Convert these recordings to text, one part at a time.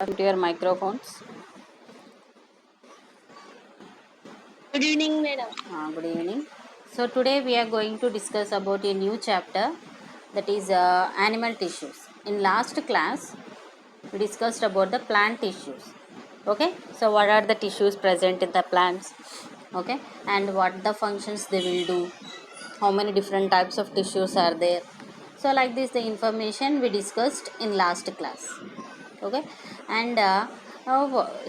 To your microphones. Good evening, madam. Good evening. So today we are going to discuss about a new chapter, that is animal tissues. In last class we discussed about the plant tissues. Okay, so what are the tissues present in the plants? Okay, and what the functions they will do, how many different types of tissues are there. So like this the information we discussed in last class. Okay, and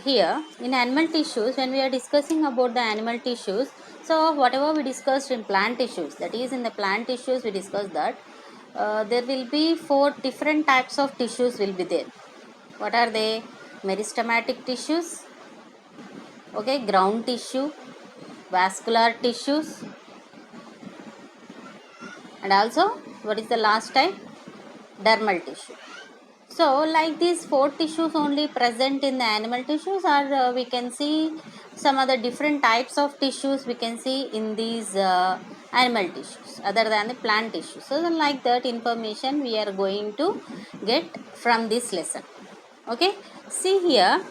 here in animal tissues, when we are discussing about the animal tissues, so whatever we discussed in plant tissues, that is in the plant tissues we discussed that there will be four different types of tissues will be there. What are they? Meristematic tissues, okay, ground tissue, vascular tissues, and also what is the last type? Dermal tissue. So like these four tissues only present in the animal tissues, or we can see some other different types of tissues we can see in these animal tissues other than the plant tissues. So like that information we are going to get from this lesson. Okay, see here.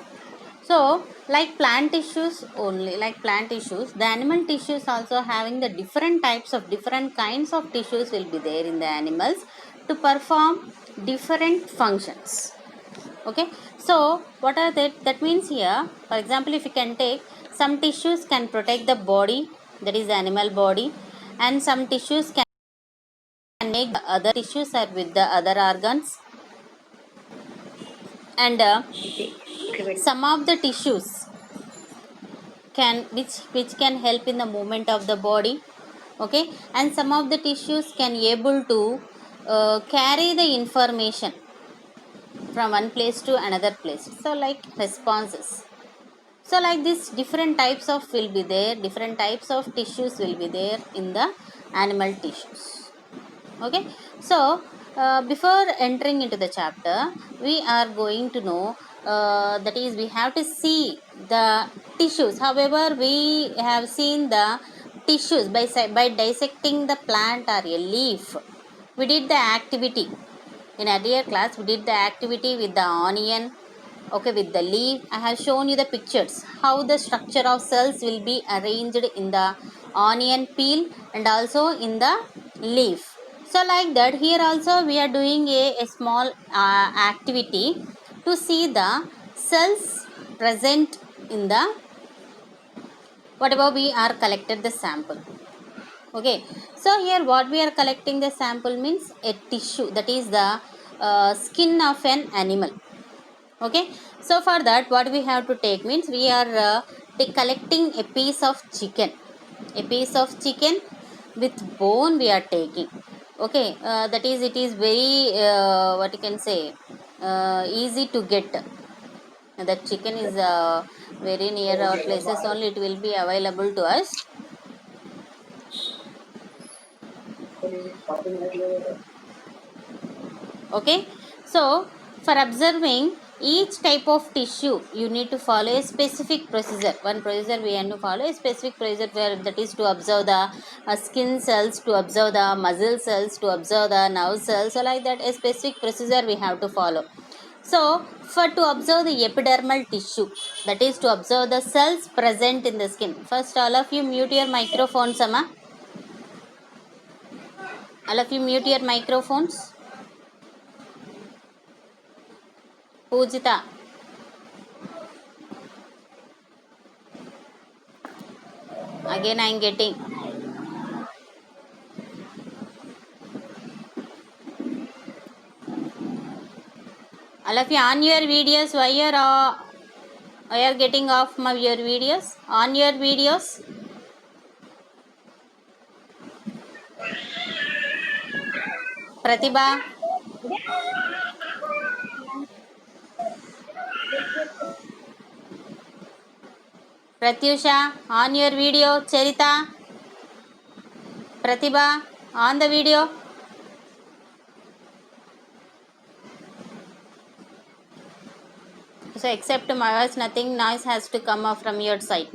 So like plant tissues only, like plant tissues, the animal tissues also having the different types of different kinds of tissues will be there in the animals to perform different functions. Okay, so what are that means here, for example, if you can take some tissues can protect the body, that is the animal body, and some tissues can make the other tissues are with the other organs, and some of the tissues can which can help in the movement of the body. Okay, and some of the tissues can able to carry the information from one place to another place, so like responses. So like this different types of will be there, different types of tissues will be there in the animal tissues. Okay, so before entering into the chapter we are going to know, that is we have to see the tissues. However, we have seen the tissues by dissecting the plant or a leaf. We did the activity in earlier class, we did the activity with the onion, okay, with the leaf. I have shown you the pictures how the structure of cells will be arranged in the onion peel and also in the leaf. So like that here also we are doing a small activity to see the cells present in the whatever we are collected the sample. Okay, so here what we are collecting the sample means a tissue, that is the skin of an animal. Okay, so for that what we have to take means we are collecting a piece of chicken, a piece of chicken with bone we are taking. Okay, that is it is very what you can say, easy to get. That chicken is very near our places only, it will be available to us. Okay, so for observing each type of tissue you need to follow a specific procedure. One procedure we have to follow a specific procedure, where that is to observe the skin cells, to observe the muscle cells, to observe the nerve cells. So like that a specific procedure we have to follow. So for to observe the epidermal tissue, that is to observe the cells present in the skin. First all of you mute your microphones, Amma. All of you mute your microphones. Pujita. Again I am getting. All of you on your videos. Why you are getting off my your videos? On your videos. Pratibha, Pratyusha, on your video. Charita, Pratibha, on the video. So except my voice, nothing noise has to come up from your side.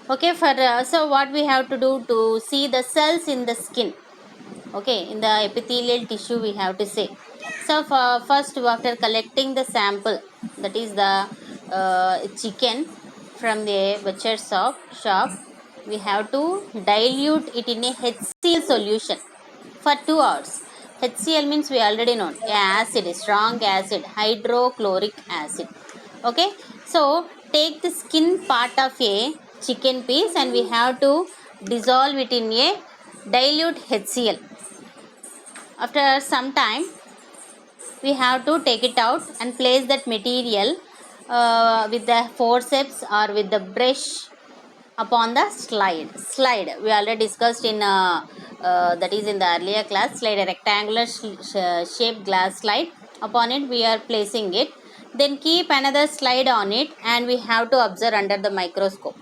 Okay, for so what we have to do to see the cells in the skin. Okay, in the epithelial tissue we have to say. So first, after collecting the sample, that is the chicken from the butcher shop, we have to dilute it in a HCl solution for 2 hours. HCl means we already know, acid, strong acid, hydrochloric acid. Okay, so take the skin part of a chicken piece and we have to dissolve it in a dilute HCl. After some time, we have to take it out and place that material with the forceps or with the brush upon the slide we already discussed in that is in the earlier class. Slide, a rectangular shaped glass slide. Upon it we are placing it, then keep another slide on it and we have to observe under the microscope.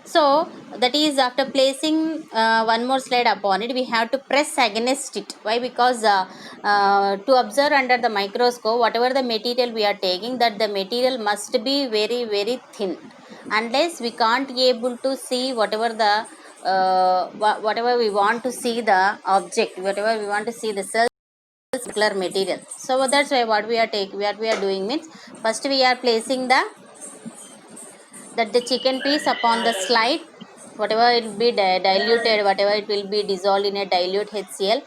So that is, after placing one more slide upon it, we have to press against it. Why? Because to observe under the microscope, whatever the material we are taking, that the material must be very very thin. Unless we can't be able to see whatever the whatever we want to see the object, whatever we want to see the cell particular material. So that's why what we are doing means, first we are placing the chicken piece upon the slide, whatever it will be diluted, whatever it will be dissolved in a dilute HCl.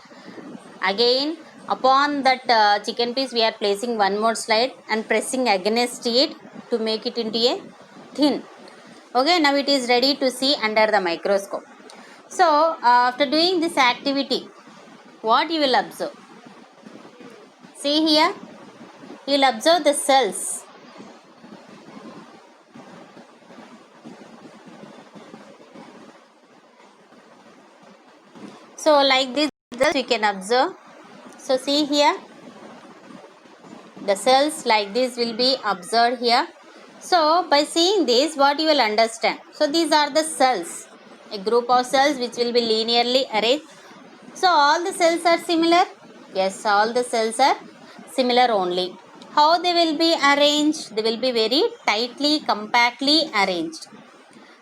Again upon that chicken piece we are placing one more slide and pressing against it to make it into a thin. Okay, now it is ready to see under the microscope. So after doing this activity, what you will observe? See here, you will observe the cells. So like this we can observe. So see here, the cells like this will be observed here. So by seeing this, what you will understand? So these are the cells, a group of cells which will be linearly arranged. So all the cells are similar? Yes, all the cells are similar only. How they will be arranged? They will be very tightly, compactly arranged.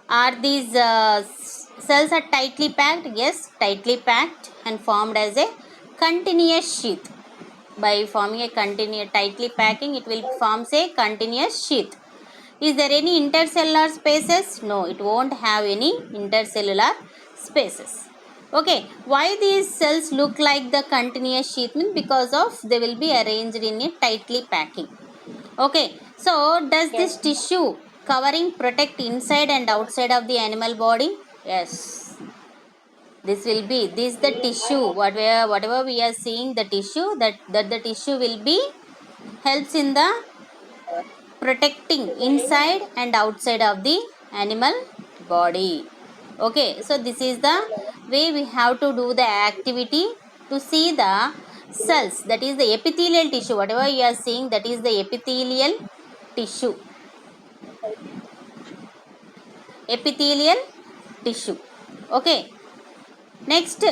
Are these cells are tightly packed? Yes, tightly packed and formed as a continuous sheath. By forming a continuous, tightly packing, it will form a continuous sheath. Is there any intercellular spaces? No, it won't have any intercellular spaces. Okay, why these cells look like the continuous sheath? Because of they will be arranged in a tightly packing. Okay, so does this tissue covering protect inside and outside of the animal body? Yes, this will be the tissue. Whatever we are seeing, the tissue, that the tissue will be helps in the protecting inside and outside of the animal body. Okay, so this is the way we have to do the activity to see the cells, that is the epithelial tissue. Whatever you are seeing, that is the epithelial tissue. Epithelial tissue. Okay, next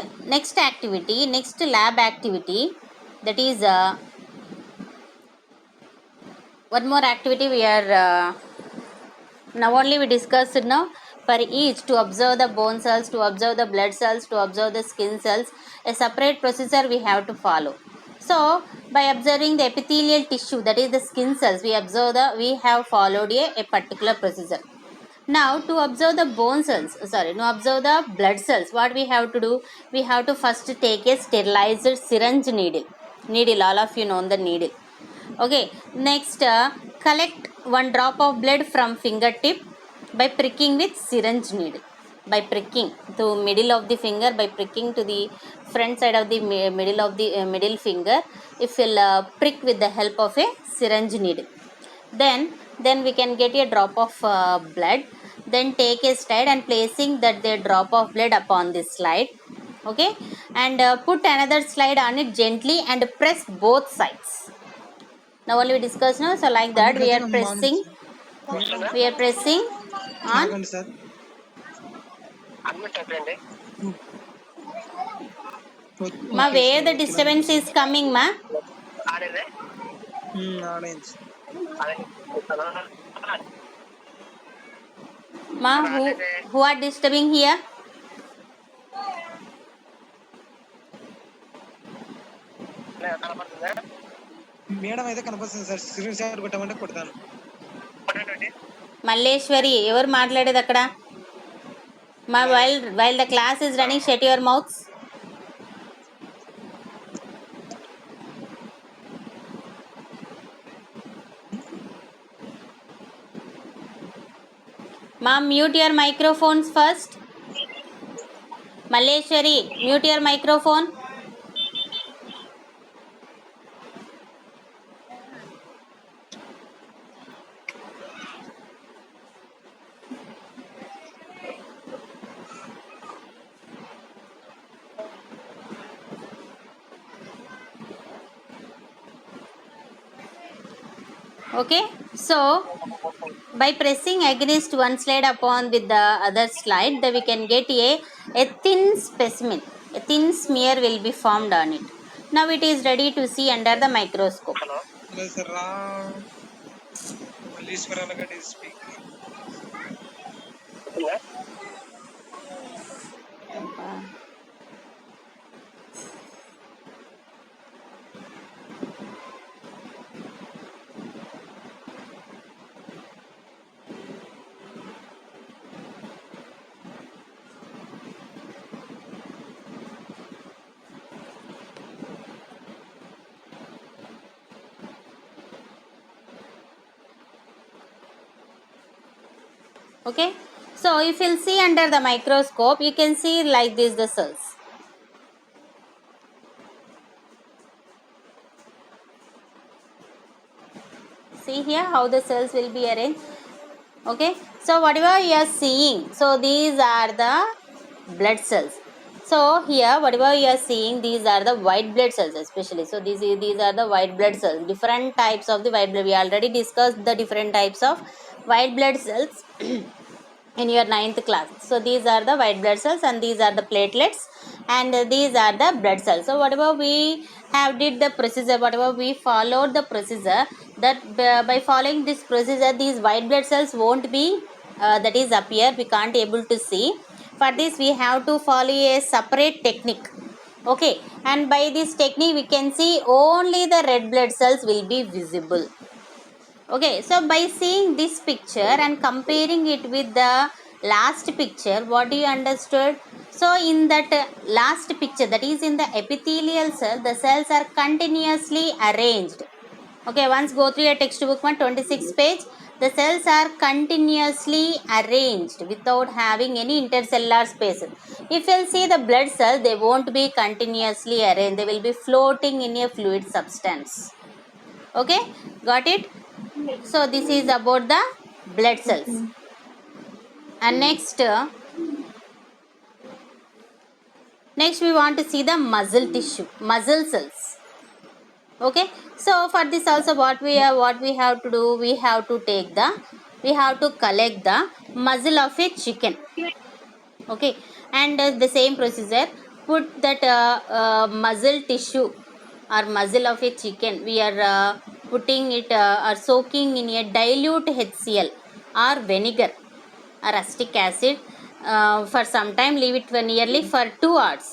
activity, next lab activity, that is one more activity we are now only we discussed now. For each, to observe the bone cells, to observe the blood cells, to observe the skin cells, a separate procedure we have to follow. So by observing the epithelial tissue, that is the skin cells, we have followed a particular procedure. Now to observe the bone cells, to observe the blood cells, what we have to do? We have to first take a sterilized syringe needle. All of you know the needle. Okay, next collect one drop of blood from fingertip by pricking with syringe needle. By pricking to middle of the finger, by pricking to the front side of the middle of the middle finger, if we'll prick with the help of a syringe needle, then we can get a drop of blood. Then take a slide and placing that the drop of blood upon this slide. Okay, and put another slide on it gently and press both sides. Now only we discuss now. So like that we are pressing on. Ma, where the disturbance is coming, ma? Ma, who are disturbing here? Madam అయితే కనిపిస్తుంది sir. Screen shot కొట్టమంటే కొడతాను. మల్లేశ్వరి ఎవరు మాట్లాడేది అక్కడ? మా while the class is running, shut your mouths. Ma'am, mute your microphones first. Malleshwari, mute your microphone. Okay, so by pressing against one slide upon with the other slide, that we can get a thin specimen, a thin smear will be formed on it. Now it is ready to see under the microscope. Hello sir. Malleswara Goud is speaking. Okay, so if you'll see under the microscope, you can see like this the cells. See here how the cells will be arranged. Okay, so whatever you are seeing, so these are the blood cells. So here whatever you are seeing, these are the white blood cells especially. So these are the white blood cells, different types of the white blood. We already discussed the different types of white blood cells in your 9th class. So these are the white blood cells and these are the platelets and these are the blood cells. So whatever we have did the procedure, whatever we followed the procedure, that by following this procedure, these white blood cells won't be that is appear, we can't able to see. For this we have to follow a separate technique. Okay, and by this technique we can see only the red blood cells will be visible. Okay, so by seeing this picture and comparing it with the last picture, what do you understood? So in that last picture, that is in the epithelial cell, the cells are continuously arranged. Okay, once go through your textbook 26 page, the cells are continuously arranged without having any intercellular spaces. If you'll see the blood cells, they won't be continuously arranged, they will be floating in a fluid substance. Okay, got it? So this is about the blood cells. And next we want to see the muscle tissue, muscle cells. Okay, so for this also what we have to do, we have to collect the muzzle of a chicken. Okay, and the same procedure, put that muzzle tissue or muzzle of a chicken, we are putting it or soaking in a dilute HCl or vinegar or acetic acid for some time, leave it for nearly for 2 hours.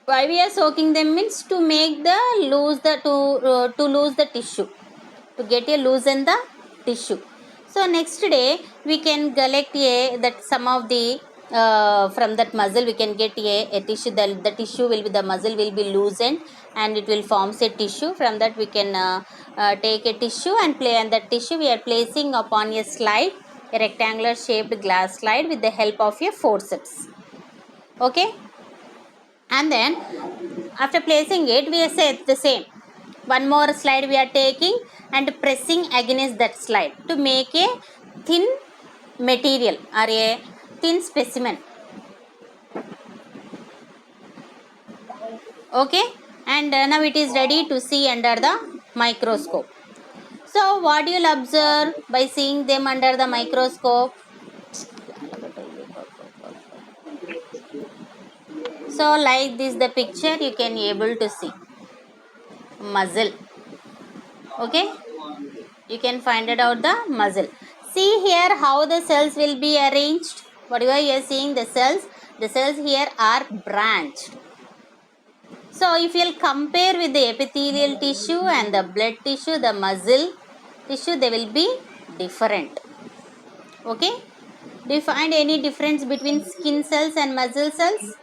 Why we are soaking them means to make the lose the tissue, to get a loosen the tissue. So next day we can collect that some of the from that muscle we can get a tissue. The tissue will be, the muscle will be loosened and it will form a tissue. From that we can take a tissue and play on that tissue. We are placing upon a slide, a rectangular shaped glass slide with the help of a forceps. Okay, and then after placing it, we say the same. One more slide we are taking and pressing against that slide to make a thin material or a thin specimen. Okay, and now it is ready to see under the microscope. So what you will observe by seeing them under the microscope? So like this the picture you can able to see muzzle. Okay, you can find it out the muzzle. See here how the cells will be arranged. Whatever you are seeing, the cells here are branched. So if you'll compare with the epithelial tissue and the blood tissue, the muscle tissue, they will be different. Okay, do you find any difference between skin cells and muscle cells?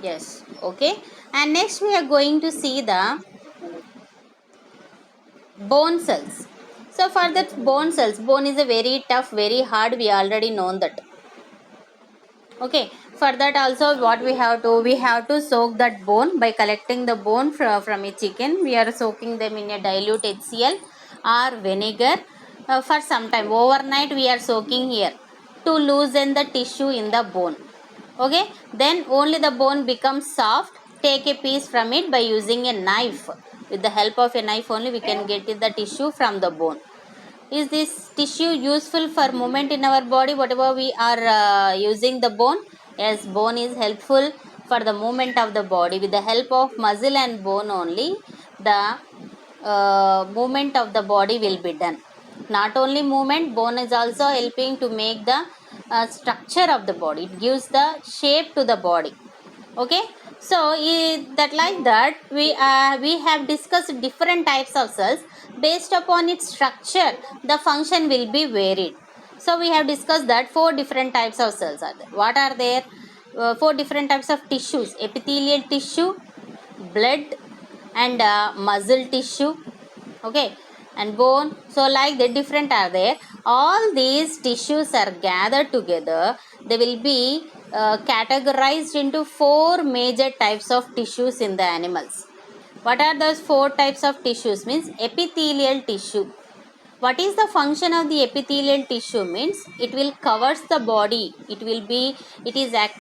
Yes. Okay, and next we are going to see the bone cells. So for that bone cells, bone is a very tough, very hard, we already know that. Okay, for that also what we have to soak that bone by collecting the bone from a chicken. We are soaking them in a dilute HCl or vinegar for some time. Overnight we are soaking here to loosen the tissue in the bone. Okay, then only the bone becomes soft. Take a piece from it by using a knife. With the help of a knife only we can get the tissue from the bone. Is this tissue useful for movement in our body, whatever we are using the bone? Yes, bone is helpful for the movement of the body. With the help of muscle and bone only, the movement of the body will be done. Not only movement, bone is also helping to make the structure of the body. It gives the shape to the body. Okay, so that like that we have discussed different types of cells. Based upon its structure, the function will be varied. So we have discussed that 4 different types of cells are there. What are there? 4 different types of tissues: epithelial tissue, blood, and muscle tissue. Okay, and bone. So like the different are there. All these tissues are gathered together. They will be categorized into 4 major types of tissues in the animals. What are those 4 types of tissues? Means epithelial tissue. What is the function of the epithelial tissue? Means it will covers the body. It is acting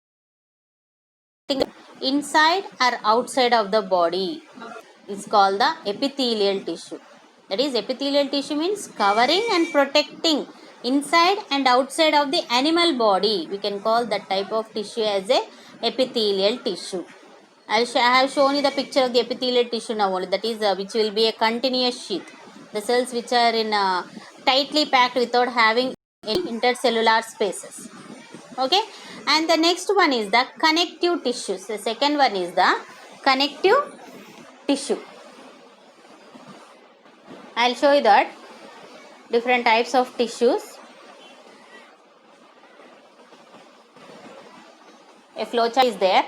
inside or outside of the body. It's called the epithelial tissue. That is, epithelial tissue means covering and protecting inside and outside of the animal body. We can call that type of tissue as a epithelial tissue. I have shown you the picture of the epithelial tissue now only. That is which will be a continuous sheath. The cells which are in tightly packed without having any intercellular spaces. Okay, and the next one is the connective tissues. The second one is the connective tissue. I'll show you that different types of tissues. A flowchart is there.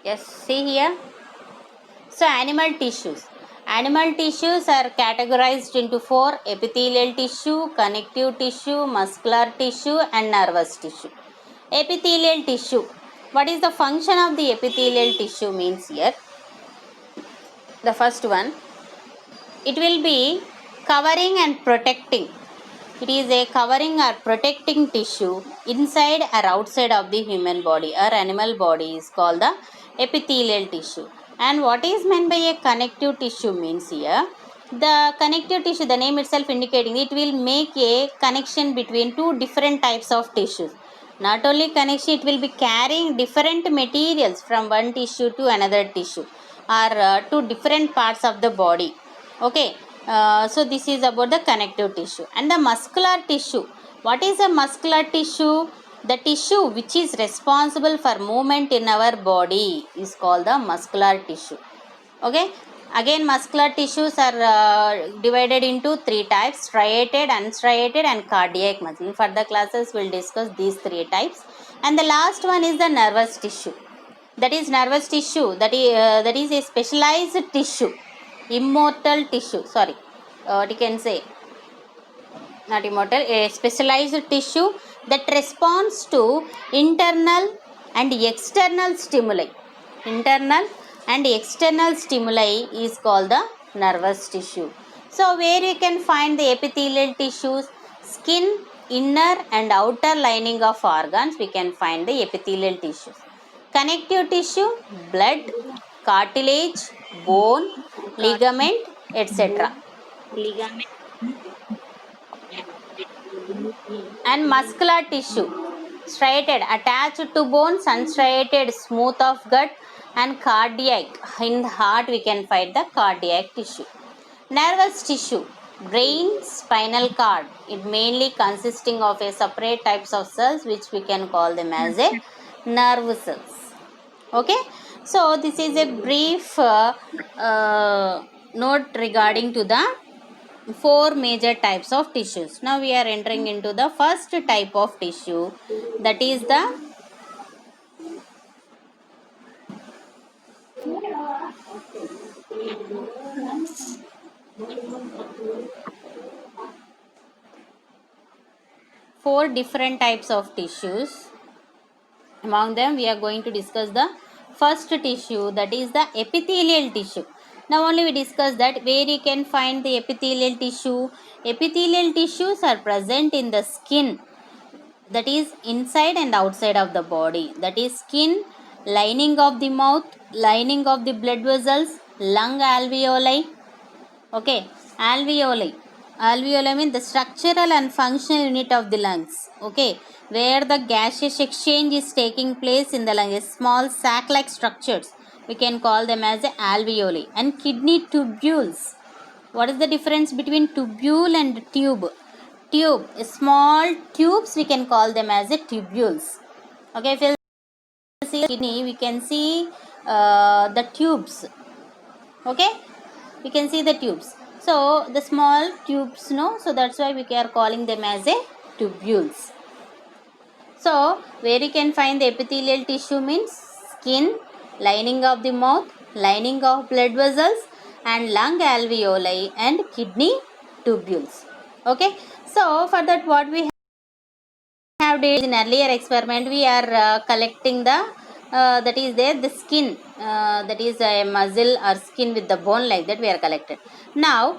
Yes, see here. So animal tissues. Animal tissues are categorized into 4: epithelial tissue, connective tissue, muscular tissue, and nervous tissue. Epithelial tissue. What is the function of the epithelial tissue means here? The first one, it will be covering and protecting. It is a covering or protecting tissue inside or outside of the human body or animal body is called the epithelial tissue. And what is meant by a connective tissue means here, the connective tissue, the name itself indicating it will make a connection between 2 different types of tissues. Not only connection, it will be carrying different materials from one tissue to another tissue or to different parts of the body. Okay, so this is about the connective tissue. And the muscular tissue. What is a muscular tissue? The tissue which is responsible for movement in our body is called the muscular tissue. Okay, again muscular tissues are divided into 3 types: striated, unstriated, and cardiac muscle. In further classes we'll discuss these 3 types. And the last one is the nervous tissue. That is nervous tissue, that is a specialized tissue, immortal tissue, sorry, what you can say, not immortal, a specialized tissue that responds to internal and external stimuli. Internal and external stimuli is called the nervous tissue. So where you can find the epithelial tissues? Skin, inner and outer lining of organs, we can find the epithelial tissues. Connective tissue, blood, cartilage, bone, ligament, etc. Ligament. and muscular tissue, striated attached to bones, unstriated smooth of gut, and cardiac. In the heart we can find the cardiac tissue. Nervous tissue, brain, spinal cord. It mainly consisting of a separate types of cells which we can call them as a nerve cells. Okay, so this is a brief note regarding to the four major types of tissues. Now we are entering into the first type of tissue, that is the four different types of tissues. Among them we are going to discuss the first tissue, that is the epithelial tissue. Now only we discuss that where you can find the epithelial tissue. Epithelial tissues are present in the skin, that is inside and outside of the body, that is skin, lining of the mouth, lining of the blood vessels, lung alveoli. Okay, alveoli. Alveoli means the structural and functional unit of the lungs. Okay, where the gaseous exchange is taking place in the lung, small sac-like structures. We can call them as the alveoli. And kidney tubules. What is the difference between tubule and tube? Tube, small tubes, we can call them as the tubules. Okay, if you see kidney, we can see the tubes. Okay, we can see the tubes. So the small tubes, no, so that's why we are calling them as a tubules. So where you can find the epithelial tissue means skin, lining of the mouth, lining of blood vessels, and lung alveoli and kidney tubules. Okay, so for that what we have did in earlier experiment, we are collecting the that is there the skin, that is a muscle or skin with the bone, like that we are collected. Now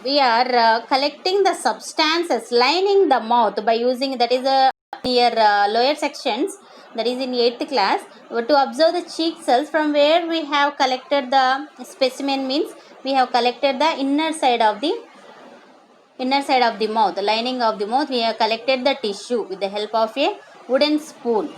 we are collecting the substances lining the mouth by using, that is near lower sections, that is in 8th class, to observe the cheek cells, from where we have collected the specimen means we have collected the inner side of the mouth, the lining of the mouth. We have collected the tissue with the help of a wooden spoon,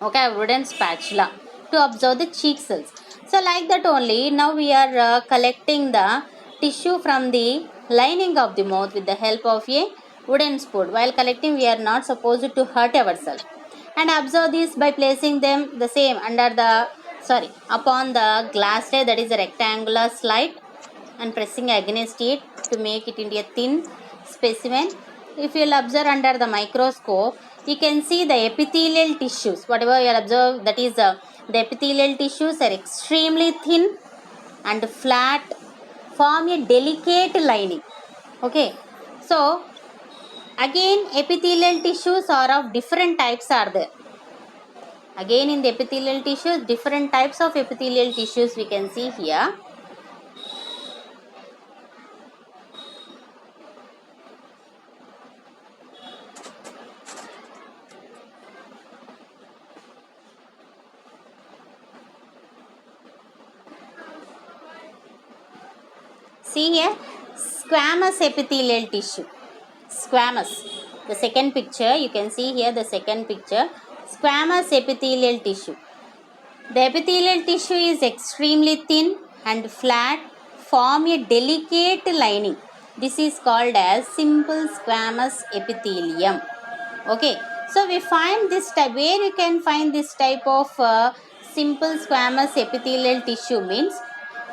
okay, wooden spatula, to observe the cheek cells. So like that only, now we are collecting the tissue from the lining of the mouth with the help of a wooden spoon. While collecting, we are not supposed to hurt ourselves, and observe this by placing them the same under the upon the glass tray, that is a rectangular slide, and pressing against it to make it into a thin specimen. If you will observe under the microscope, you can see the epithelial tissues. Whatever you observe, that is the epithelial tissues are extremely thin and flat, form a delicate lining. Okay, so again epithelial tissues are of different types are there. Again in the epithelial tissues, different types of epithelial tissues we can see here. See here, squamous epithelial tissue. Squamous. The second picture, you can see here the second picture. Squamous epithelial tissue. The epithelial tissue is extremely thin and flat, form a delicate lining. This is called as simple squamous epithelium. Okay, so we find this type, where you can find this type of simple squamous epithelial tissue means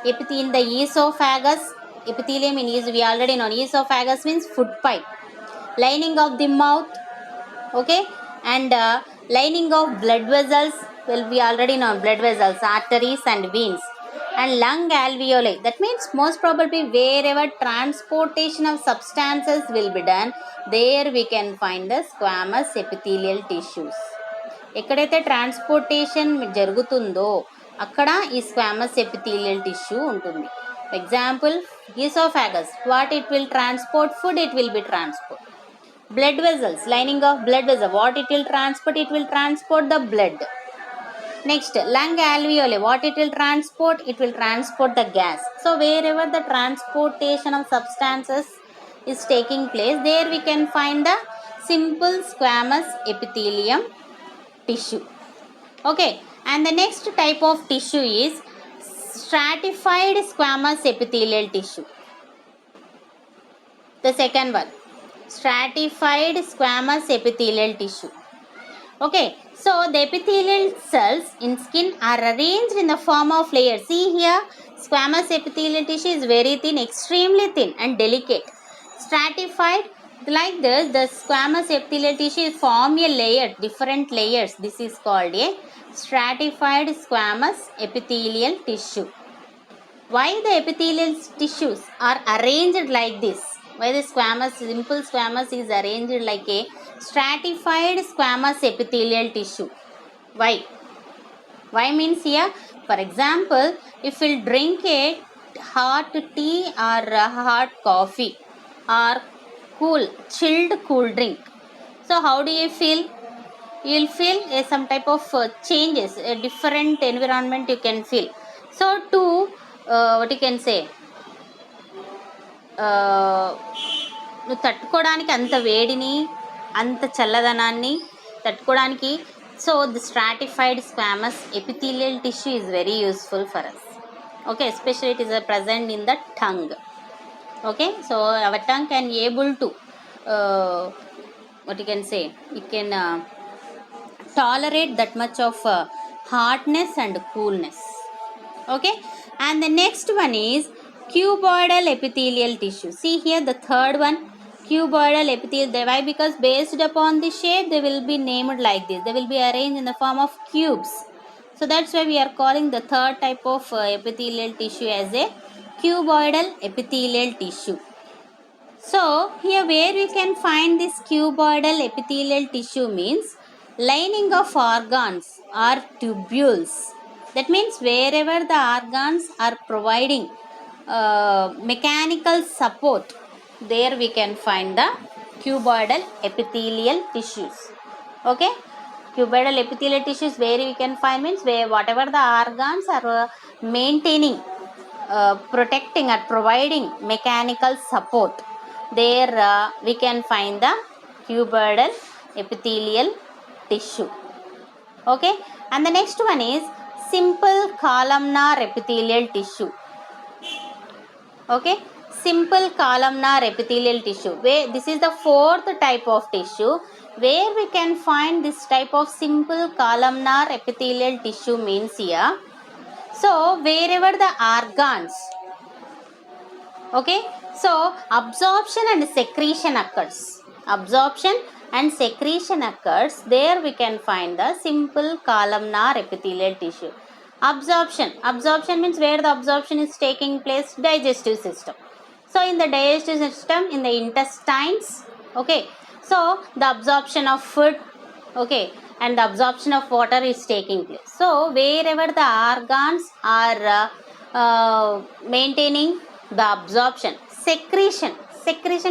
in the esophagus. Epithelium in we already know, esophagus means food pipe, lining of the mouth, okay, and lining of blood vessels, well we already know blood vessels, arteries and veins, and lung alveoli. That means most probably wherever transportation of substances will be done, there we can find the squamous epithelial tissues. ఎక్కడైతే transportation జరుగుతుందో అక్కడ ఈ squamous epithelial tissue ఉంటుంది. Example oesophagus, what it will transport food, it will be transport. Blood vessels, lining of blood vessel, what it will transport, it will transport the blood. Next, lung alveoli, what it will transport, it will transport the gas. So wherever the transportation of substances is taking place, there we can find the simple squamous epithelium tissue. Okay, and the next type of tissue is stratified squamous epithelial tissue. The second one, stratified squamous epithelial tissue. Okay, so the epithelial cells in skin are arranged in the form of layers. See here, squamous epithelial tissue is very thin, extremely thin and delicate. Stratified, like this, the squamous epithelial tissue form a layer, different layers. This is called a stratified squamous epithelial tissue. Why the epithelial tissues are arranged like this? Why the squamous, simple squamous is arranged like a stratified squamous epithelial tissue? Why? Why means here, for example, if we'll drink a hot tea or a hot coffee or chilled cool drink, so how do you feel? You will feel some type of changes, a different environment you can feel. So to what you can say, నువ్వు తట్టుకోవడానికి అంత వేడిని అంత చల్లదనాన్ని తట్టుకోవడానికి, so the stratified squamous epithelial tissue is very useful for us. Okay, especially it is present in the tongue. Okay, so our tongue can able to what you can say, it can tolerate that much of hardness and coolness. Okay, and the next one is cuboidal epithelial tissue. See here, the third one, cuboidal epithelial. Why? Because based upon the shape they will be named like this. They will be arranged in the form of cubes. So that's why we are calling the third type of epithelial tissue as a cuboidal epithelial tissue. So here where we can find this cuboidal epithelial tissue means lining of organs or tubules. That means wherever the organs are providing mechanical support, there we can find the cuboidal epithelial tissues. Okay, cuboidal epithelial tissues where we can find means where whatever the organs are maintaining, protecting or providing mechanical support, there we can find the cuboidal epithelial tissue. Okay, and the next one is simple columnar epithelial tissue. Okay, simple columnar epithelial tissue, where this is the fourth type of tissue where we can find this type of simple columnar epithelial tissue means here, so wherever the organs, okay, so absorption and secretion occurs, absorption and secretion occurs, there we can find the simple columnar epithelial tissue. Absorption means where the absorption is taking place, digestive system. So in the digestive system, in the intestines, okay, so the absorption of food, okay, and the absorption of water is taking place. So wherever the organs are maintaining the absorption, secretion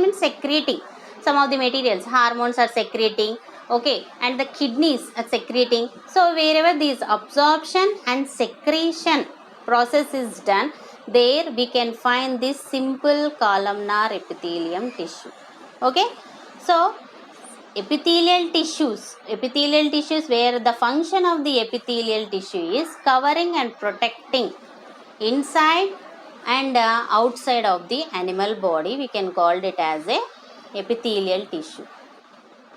means secreting some of the materials, hormones are secreting, okay, and the kidneys are secreting. So wherever this absorption and secretion process is done, there we can find this simple columnar epithelium tissue. Okay, so epithelial tissues where the function of the epithelial tissue is covering and protecting inside and outside of the animal body, we can call it as a epithelial tissue.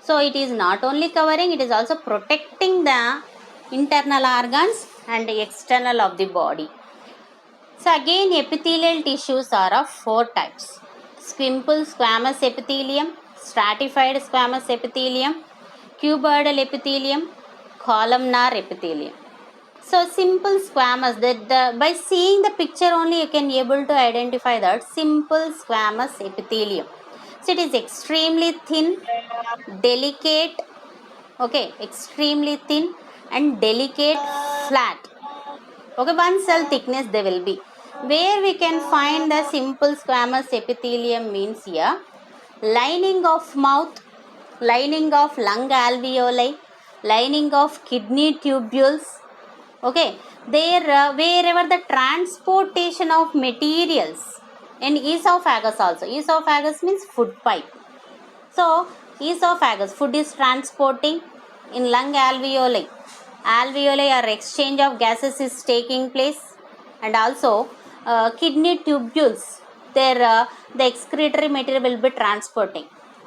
So it is not only covering, it is also protecting the internal organs and the external of the body. So again, epithelial tissues are of four types: simple squamous epithelium, stratified squamous epithelium, cuboidal epithelium, columnar epithelium. So simple squamous, by seeing the picture only you can able to identify that simple squamous epithelium. So it is extremely thin, delicate, okay, extremely thin and delicate, flat. Okay, one cell thickness they will be. Where we can find the simple squamous epithelium means here, lining of mouth, lining of lung alveoli, lining of kidney tubules. Okay, there wherever the transportation of materials And esophagus also. Esophagus means food pipe. So, esophagus, food is transporting in lung alveoli. Alveoli or exchange of gases is taking place, and also kidney tubules, the excretory material will be transporting.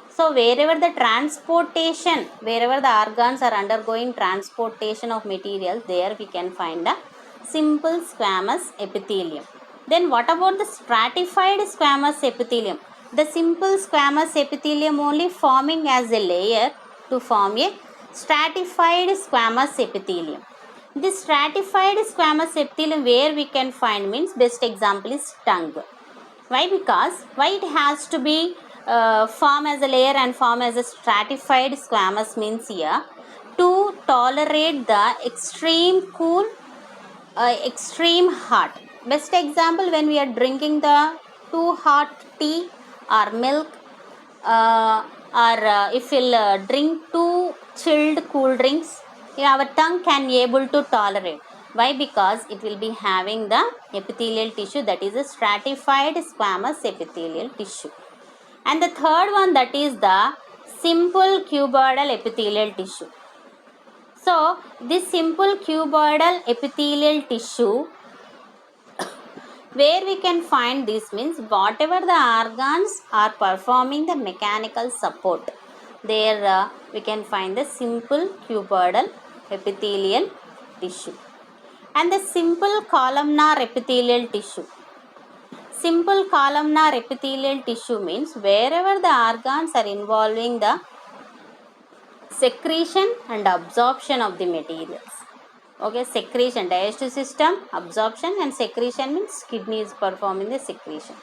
So, wherever the transportation, wherever the organs are undergoing transportation of material, there we can find the simple squamous epithelium. Then what about the stratified squamous epithelium? The simple squamous epithelium only forming as a layer to form a stratified squamous epithelium. This stratified squamous epithelium where we can find means best example is tongue. Why? Because why it has to be form as a layer and form as a stratified squamous means here to tolerate the extreme cool, extreme hot. Best example when we are drinking the too hot tea or milk, or if we'll drink too chilled cool drinks, our tongue can able to tolerate. Why? Because it will be having the epithelial tissue, that is a stratified squamous epithelial tissue. And the third one, that is the simple cuboidal epithelial tissue. So, this simple cuboidal epithelial tissue, where we can find this means whatever the organs are performing the mechanical support, there we can find the simple cuboidal epithelial tissue. And the simple columnar epithelial tissue. Simple columnar epithelial tissue means wherever the organs are involving the secretion and absorption of the materials. Okay, secretion, digestive system, absorption, and secretion means kidney is performing the secretion.